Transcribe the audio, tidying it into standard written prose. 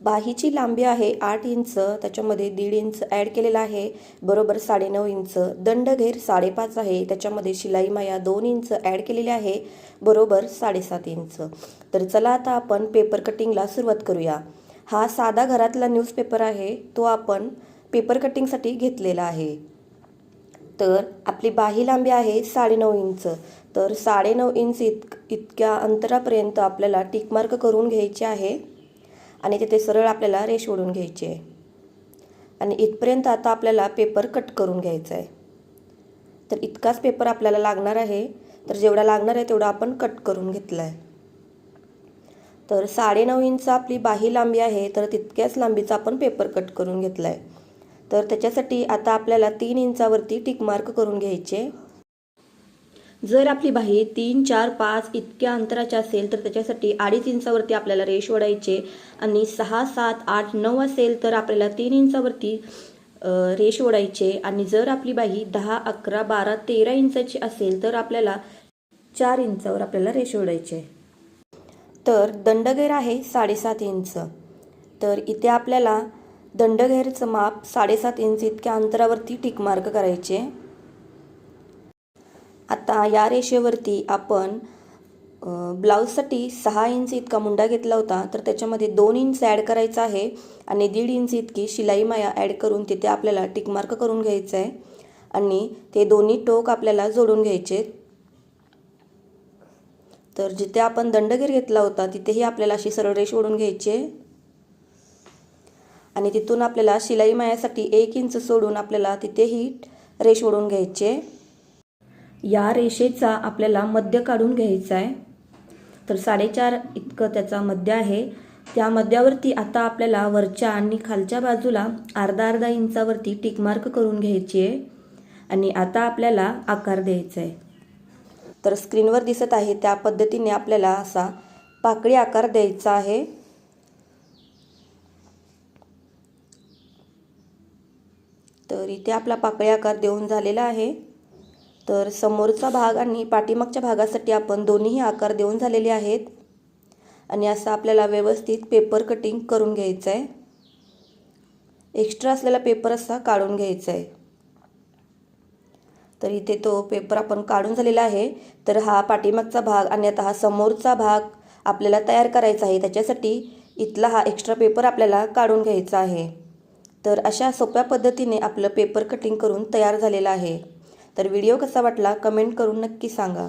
बाहीची लांबी आहे 8 इंच, त्याच्यामध्ये 1.5 इंच ॲड केलेला आहे, बरोबर 9.5 इंच. दंडघेर 5.5 आहे, त्याच्यामध्ये शिलाई माया 2 इंच ॲड केलेली आहे, बरोबर 7.5 इंच. तर चला आता आपण पेपर कटिंगला सुरुवात करूया. हा साधा घरातला न्यूजपेपर आहे, तो आपण पेपर कटिंगसाठी घेतलेला आहे. तर आपली बाही लांबी आहे 9.5 इंच. तर 9.5 इंच इतक्या अंतरापर्यंत आपल्याला टिक मार्क करून घ्यायचे आहे आणि तिथे सरळ आपल्याला रेष ओढून घ्यायची आहे. आणि इथपर्यंत आता आपल्याला पेपर कट करून घ्यायचा आहे. तर इतकाच पेपर आपल्याला लागणार आहे. तर जेवढा लागणार आहे तेवढा आपण कट करून घेतला आहे. तर 9.5 इंच आपली बाही लांबी आहे, तर तितक्याच लांबीचा आपण पेपर कट करून घेतला आहे. तर त्याच्यासाठी आता आपल्याला 3 इंचावरती टिक मार्क करून घ्यायचे. जर आपली बाही 3, 4, 5 इतक्या अंतराची असेल तर त्याच्यासाठी 2.5 इंचावरती आपल्याला रेष ओढायचे आणि 6, 7, 8, 9 असेल तर आपल्याला 3 इंचावरती रेष ओढायचे. आणि जर आपली बाही 10, 11, 12, 13 इंचाची असेल तर आपल्याला 4 इंचावर आपल्याला रेष ओढायचे. तर दंडघेर आहे 7.5 इंच. तर इथे आपल्याला दंडघेरचं माप 7.5 इंच इतक्या अंतरावरती टिक मार्क करायचे. आता या रेषेवरती आपण ब्लाऊजसाठी 6 इंच इतका मुंडा घेतला होता, तर त्याच्यामध्ये 2 इंच ॲड करायचा आहे आणि 1.5 इंच इतकी शिलाई माया ॲड करून तिथे आपल्याला टिक मार्क करून घ्यायचं आहे आणि ते दोन्ही टोक आपल्याला जोडून घ्यायचे. तर जिथे आपण दंडघेर घेतला होता तिथेही आपल्याला अशी सरळ रेष ओढून घ्यायची आणि तिथून आपल्याला शिलाई मायासाठी 1 इंच सोडून आपल्याला तिथेही रेष ओढून घ्यायचे. या रेषेचा आपल्याला मध्य काढून घ्यायचा आहे. तर 4.5 इतकं त्याचा मध्य आहे. त्या मध्यावरती आता आपल्याला वरच्या आणि खालच्या बाजूला अर्धा इंचावरती टिक मार्क करून घ्यायची आहे आणि आता आपल्याला आकार द्यायचा आहे. तर स्क्रीनवर दिसत आहे त्या पद्धतीने आपल्याला असा पाकळी आकार द्यायचा आहे. तर इथे आपला पाकळी आकार देऊन झालेला आहे. तर समोरचा भाग आणि पाठीमागच्या भागासाठी आपण दोन्ही आकार देऊन झालेले आहेत आणि असं आपल्याला व्यवस्थित पेपर कटिंग करून घ्यायचं आहे. एक्स्ट्रा असलेला पेपर असा काढून घ्यायचा आहे. तर इथे तो पेपर आपण काढून झालेला आहे. तर हा पाठीमागचा भाग आणि आता हा समोरचा भाग आपल्याला तयार करायचा आहे. त्याच्यासाठी इथला हा एक्स्ट्रा पेपर आपल्याला काढून घ्यायचा आहे. तर अशा सोप्या पद्धतीने आपलं पेपर कटिंग करून तयार झालेलं आहे. तर व्हिडिओ कसा वाटला कमेंट करून नक्की सांगा.